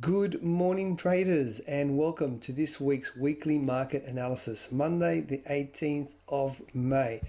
Good morning, traders, and welcome to this week's weekly market analysis, Monday, the 18th of May.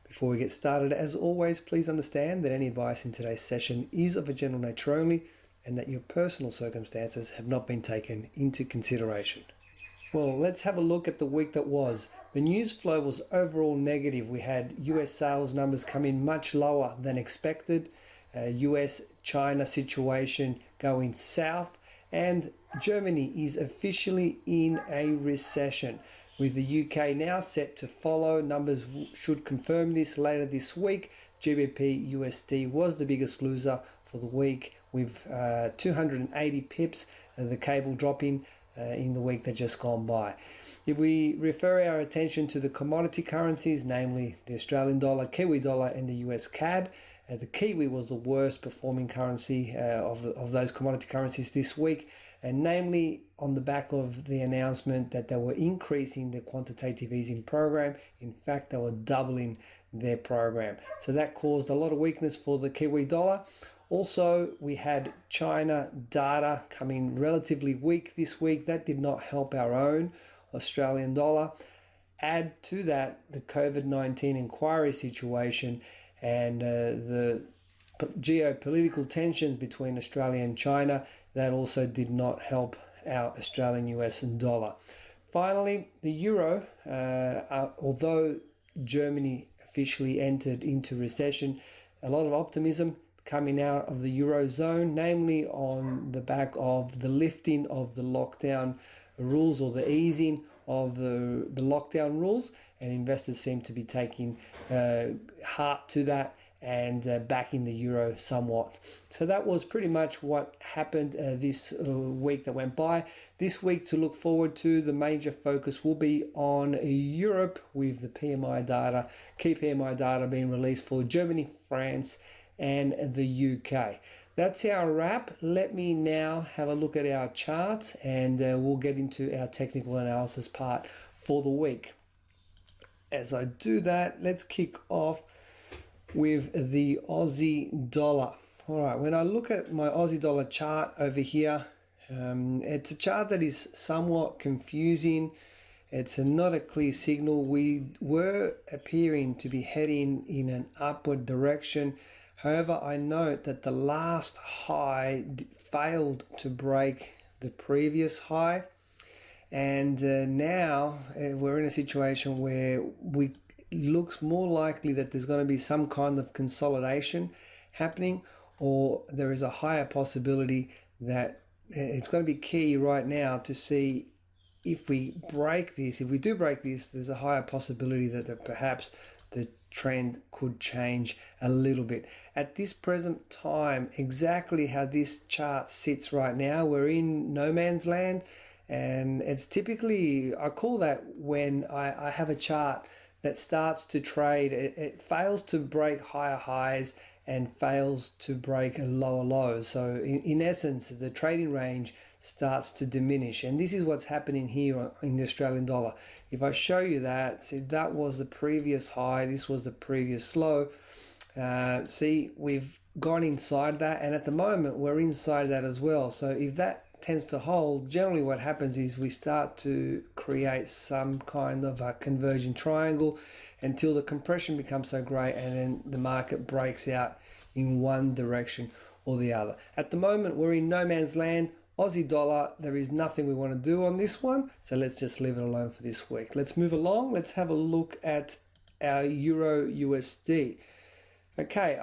Before we get started, as always, please understand that any advice in today's session is of a general nature only and that your personal circumstances have not been taken into consideration. Well, let's have a look at the week that was. The news flow was overall negative. We had US sales numbers come in much lower than expected, US-China situation going south, and Germany is officially in a recession, with the UK now set to follow. Numbers should confirm this later this week. GBPUSD was the biggest loser for the week, with 280 pips, the cable dropping in the week that just gone by. If we refer our attention to the commodity currencies, namely the Australian dollar, Kiwi dollar, and the US CAD, the Kiwi was the worst performing currency of those commodity currencies this week, and namely on the back of the announcement that they were increasing the quantitative easing program. In fact, they were doubling their program. So that caused a lot of weakness for the Kiwi dollar. Also, we had China data coming relatively weak this week. That did not help our own Australian dollar. Add to that the COVID-19 inquiry situation and the geopolitical tensions between Australia and China. That also did not help our Australian US dollar. Finally, the euro, although Germany officially entered into recession, a lot of optimism coming out of the Eurozone, namely on the back of the lifting of the lockdown rules or the easing of the lockdown rules, and investors seem to be taking heart to that and backing the euro somewhat. So that was pretty much what happened this week that went by. This week to look forward to, the major focus will be on Europe, with the PMI data, key PMI data being released for Germany, France, and the UK. That's our wrap. Let me now have a look at our charts, and we'll get into our technical analysis part for the week. As I do that, let's kick off with the Aussie dollar. All right, when I look at my Aussie dollar chart over here, it's a chart that is somewhat confusing. It's not a clear signal. We were appearing to be heading in an upward direction. However, I note that the last high failed to break the previous high, and now we're in a situation where it looks more likely that there's going to be some kind of consolidation happening, or there is a higher possibility that it's going to be key right now to see if we break this. If we do break this, there's a higher possibility that perhaps the trend could change a little bit. At this present time, exactly how this chart sits right now, we're in no man's land, and it's typically, I call that when I have a chart that starts to trade, it fails to break higher highs and fails to break lower lows. So in essence, the trading range starts to diminish, and this is what's happening here in the Australian dollar. If I show you that, see, that was the previous high, this was the previous low. See, we've gone inside that, and at the moment we're inside that as well. So if that tends to hold, generally what happens is we start to create some kind of a converging triangle until the compression becomes so great, and then the market breaks out in one direction or the other. At the moment, we're in no man's land. Aussie dollar, there is nothing we want to do on this one, so let's just leave it alone for this week. Let's move along. Let's have a look at our Euro USD. Okay,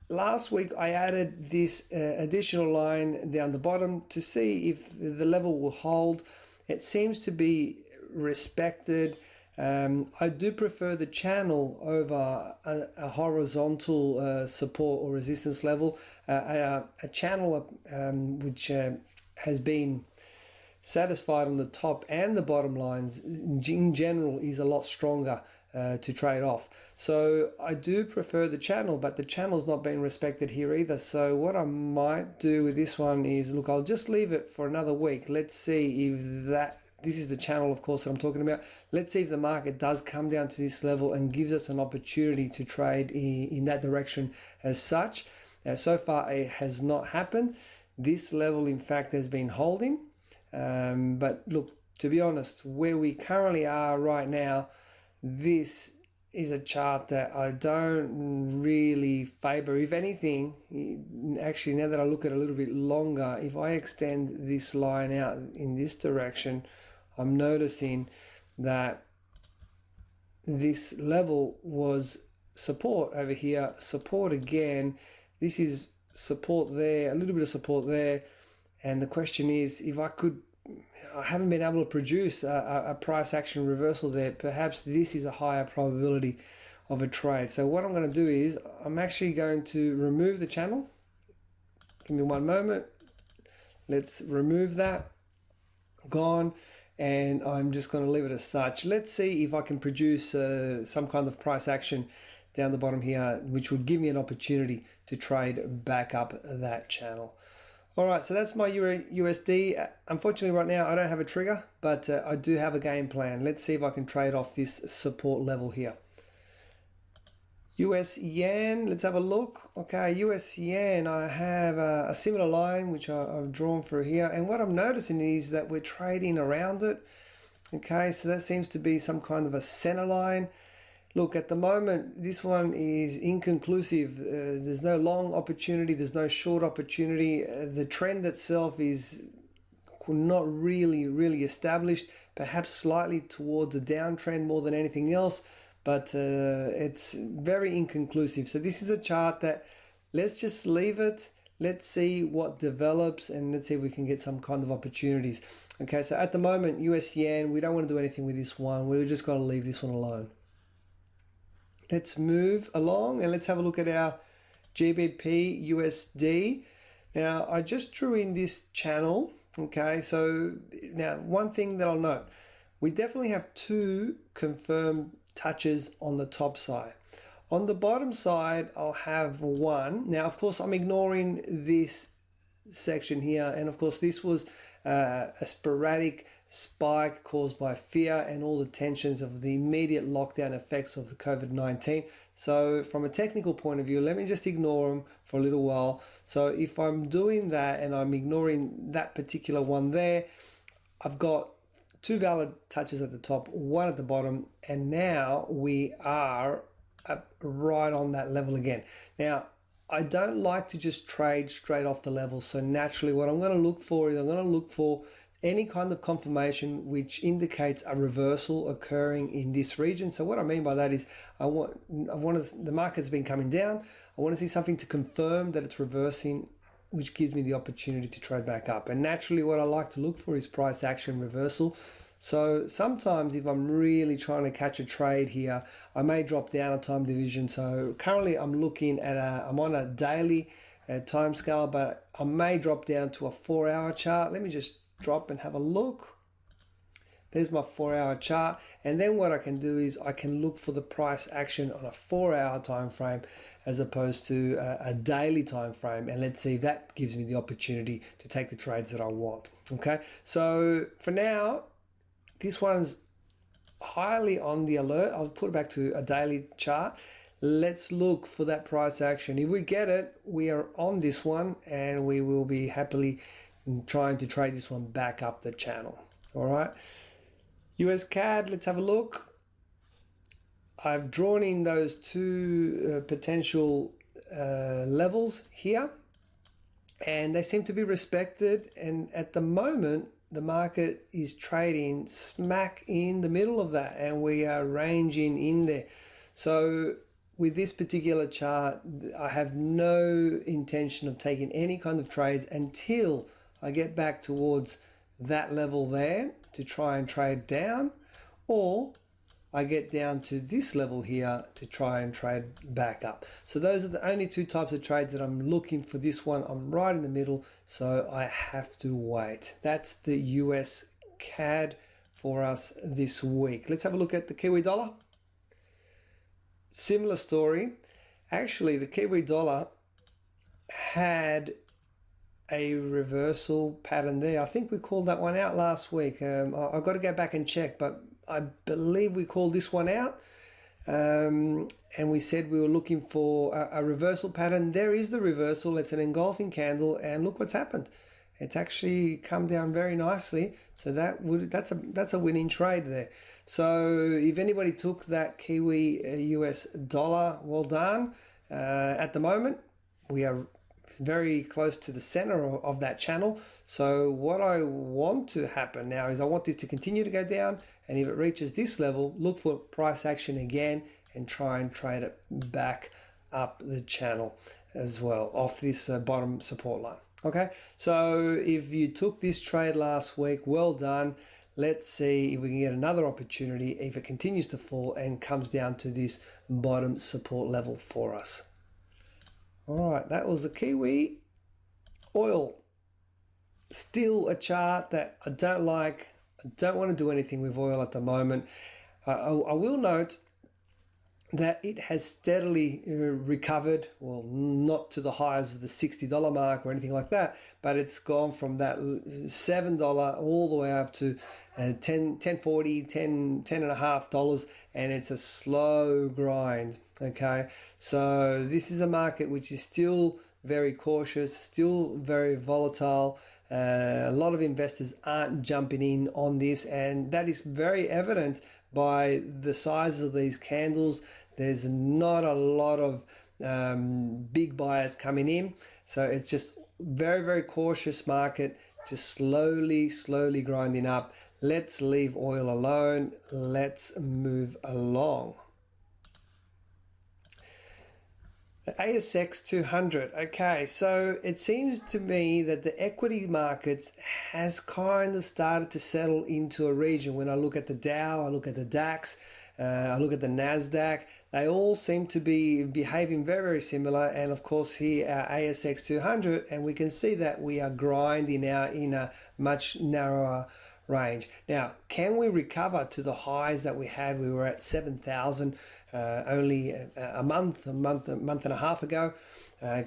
last week I added this additional line down the bottom to see if the level will hold. It seems to be respected. I do prefer the channel over a horizontal support or resistance level. A channel which has been satisfied on the top and the bottom lines in general is a lot stronger to trade off. So I do prefer the channel, but the channel's not being respected here either. So what I might do with this one is, look, I'll just leave it for another week. Let's see if this is the channel, of course, that I'm talking about. Let's see if the market does come down to this level and gives us an opportunity to trade in that direction as such. So far, it has not happened. This level, in fact, has been holding. But look, to be honest, where we currently are right now, this is a chart that I don't really favor. If anything, actually, now that I look at it a little bit longer, if I extend this line out in this direction, I'm noticing that this level was support over here, support again. This is support there, a little bit of support there. And the question is, if I haven't been able to produce a price action reversal there, perhaps this is a higher probability of a trade. So what I'm going to do is I'm actually going to remove the channel. Give me one moment. Let's remove that. Gone. And I'm just going to leave it as such. Let's see if I can produce some kind of price action down the bottom here, which would give me an opportunity to trade back up that channel. All right, so that's my USD. Unfortunately, right now, I don't have a trigger, but I do have a game plan. Let's see if I can trade off this support level here. US yen, let's have a look. Okay, US yen, I have a similar line, which I've drawn for here. And what I'm noticing is that we're trading around it. Okay, so that seems to be some kind of a center line. Look, at the moment, this one is inconclusive. There's no long opportunity. There's no short opportunity. The trend itself is not really established, perhaps slightly towards a downtrend more than anything else, but it's very inconclusive. So this is a chart that let's just leave it. Let's see what develops, and let's see if we can get some kind of opportunities. Okay, so at the moment, US yen, we don't want to do anything with this one. We're just going to leave this one alone. Let's move along and let's have a look at our GBPUSD. Now, I just drew in this channel. Okay, so now one thing that I'll note, we definitely have two confirmed touches on the top side. On the bottom side, I'll have one. Now, of course, I'm ignoring this section here. And of course, this was a sporadic spike caused by fear and all the tensions of the immediate lockdown effects of the COVID-19. So from a technical point of view, let me just ignore them for a little while. So if I'm doing that and I'm ignoring that particular one there, I've got two valid touches at the top, one at the bottom, and now we are right on that level again. Now, I don't like to just trade straight off the level. So naturally, what I'm going to look for is I'm going to look for any kind of confirmation which indicates a reversal occurring in this region. So what I mean by that is the market's been coming down. I want to see something to confirm that it's reversing, which gives me the opportunity to trade back up. And naturally, what I like to look for is price action reversal. So sometimes if I'm really trying to catch a trade here, I may drop down a time division. So currently I'm looking at I'm on a daily time scale, but I may drop down to a 4-hour chart. Let me just drop and have a look. There's my 4-hour chart. And then what I can do is I can look for the price action on a 4-hour time frame as opposed to a daily time frame. And let's see if that gives me the opportunity to take the trades that I want. Okay, so for now, this one's highly on the alert. I'll put it back to a daily chart. Let's look for that price action. If we get it, we are on this one and we will be happily trying to trade this one back up the channel. All right. USCAD, let's have a look. I've drawn in those two potential levels here, and they seem to be respected. And at the moment, the market is trading smack in the middle of that, and we are ranging in there. So with this particular chart, I have no intention of taking any kind of trades until I get back towards that level there to try and trade down, or I get down to this level here to try and trade back up. So those are the only two types of trades that I'm looking for. This one, I'm right in the middle, so I have to wait. That's the US CAD for us this week. Let's have a look at the Kiwi dollar. Similar story. Actually, the Kiwi dollar had a reversal pattern there. I think we called that one out last week. I've got to go back and check, but I believe we called this one out. and we said we were looking for a reversal pattern. There is the reversal. It's an engulfing candle, and look what's happened. It's actually come down very nicely. So that's a winning trade there. So if anybody took that Kiwi US dollar, well done. At the moment, we are very close to the center of that channel. So what I want to happen now is I want this to continue to go down, and if it reaches this level, look for price action again and try and trade it back up the channel as well off this bottom support line. Okay, so if you took this trade last week, well done. Let's see if we can get another opportunity if it continues to fall and comes down to this bottom support level for us. All right, that was the Kiwi oil. Still a chart that I don't like. I don't want to do anything with oil at the moment. I will note that it has steadily recovered, well, not to the highs of the $60 mark or anything like that, but it's gone from that $7 all the way up to $10.40, $10.50, and it's a slow grind. Okay, so this is a market which is still very cautious, still very volatile. A lot of investors aren't jumping in on this, and that is very evident by the size of these candles. There's not a lot of big buyers coming in, so it's just very, very cautious market, just slowly grinding up. Let's leave oil alone. Let's move along. The ASX 200. Okay, so it seems to me that the equity markets has kind of started to settle into a region. When I look at the Dow, I look at the DAX, I look at the NASDAQ, they all seem to be behaving very, very similar. And of course here our ASX 200, and we can see that we are grinding now in a much narrower range. Now, can we recover to the highs that we had? We were at 7,000 only a month and a half ago.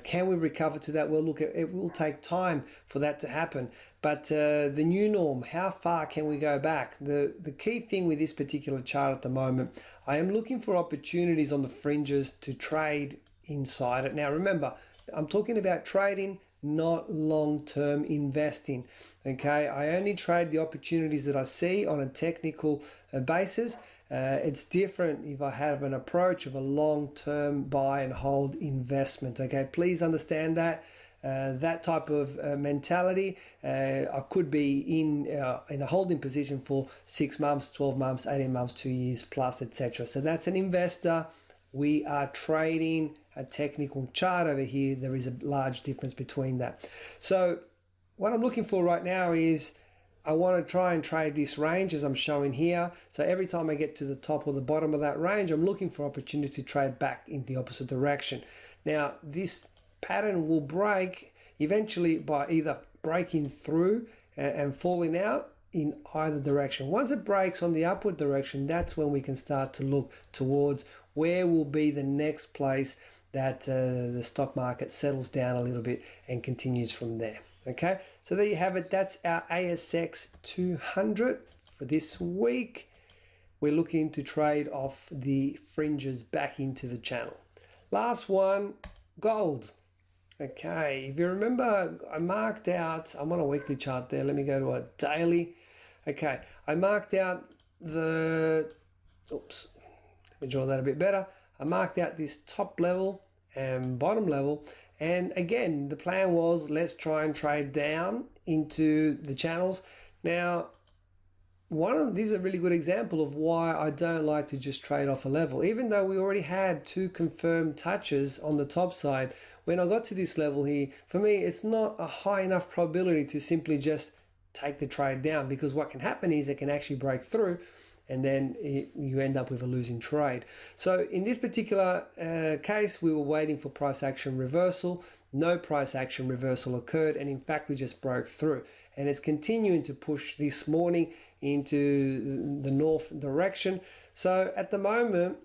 Can we recover to that? Well, look, it will take time for that to happen. But the new norm, how far can we go back? The key thing with this particular chart at the moment, I am looking for opportunities on the fringes to trade inside it. Now, remember, I'm talking about trading, not long-term investing. Okay, I only trade the opportunities that I see on a technical basis. It's different if I have an approach of a long-term buy and hold investment. Okay, please understand that. That type of mentality, I could be in a holding position for 6 months, 12 months, 18 months, 2 years plus, etc. So that's an investor. We are trading a technical chart over here. There is a large difference between that. So what I'm looking for right now is I want to try and trade this range as I'm showing here. So every time I get to the top or the bottom of that range, I'm looking for opportunity to trade back in the opposite direction. Now, this pattern will break eventually by either breaking through and falling out in either direction. Once it breaks on the upward direction, that's when we can start to look towards where will be the next place that the stock market settles down a little bit and continues from there. Okay, so there you have it. That's our ASX 200 for this week. We're looking to trade off the fringes back into the channel. Last one, gold. Okay, if you remember, I marked out, I'm on a weekly chart there. Let me go to a daily. Okay, I marked out the, oops, let me draw that a bit better. I marked out this top level and bottom level. And again, the plan was let's try and trade down into the channels. Now, these are a really good example of why I don't like to just trade off a level. Even though we already had 2 confirmed touches on the top side, when I got to this level here, for me, it's not a high enough probability to simply just take the trade down, because what can happen is it can actually break through and then you end up with a losing trade. So in this particular case, we were waiting for price action reversal. No price action reversal occurred, and in fact, we just broke through. And it's continuing to push this morning into the north direction. So at the moment,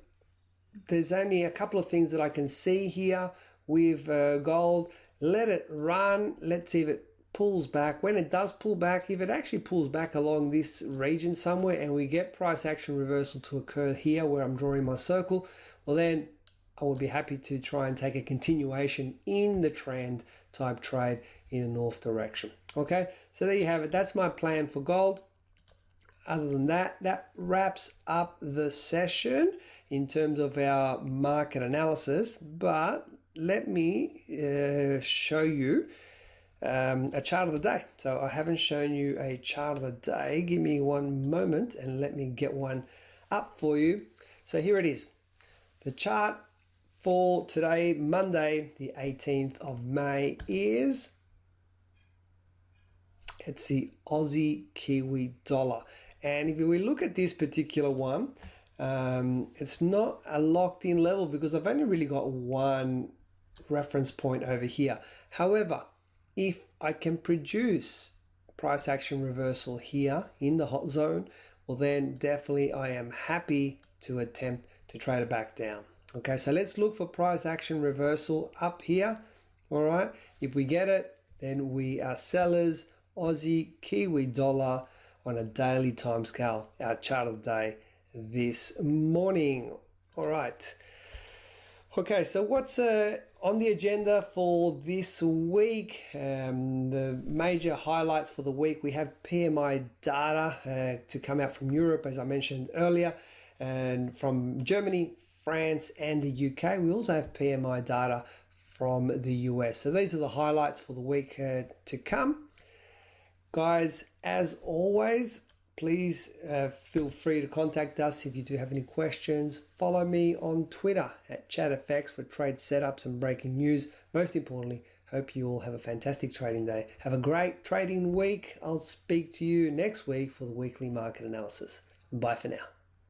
there's only a couple of things that I can see here with gold. Let it run. Let's see if it pulls back, when it does pull back, if it actually pulls back along this region somewhere and we get price action reversal to occur here where I'm drawing my circle, well then I would be happy to try and take a continuation in the trend type trade in a north direction. Okay, so there you have it. That's my plan for gold. Other than that, that wraps up the session in terms of our market analysis. But let me show you a chart of the day. So I haven't shown you a chart of the day. Give me one moment and let me get one up for you. So here it is. The chart for today, Monday, the 18th of May is, it's the Aussie Kiwi dollar. And if we look at this particular one, it's not a locked in level because I've only really got one reference point over here. However, if I can produce price action reversal here in the hot zone, well then definitely I am happy to attempt to trade it back down. Okay, so let's look for price action reversal up here. All right, if we get it, then we are sellers. Aussie Kiwi dollar on a daily time scale, our chart of the day this morning. All right. Okay, so what's on the agenda for this week? The major highlights for the week, we have PMI data to come out from Europe, as I mentioned earlier, and from Germany, France, and the UK. We also have PMI data from the US. So these are the highlights for the week to come. Guys, as always, please feel free to contact us if you do have any questions. Follow me on Twitter at ChatFX for trade setups and breaking news. Most importantly, hope you all have a fantastic trading day. Have a great trading week. I'll speak to you next week for the weekly market analysis. Bye for now.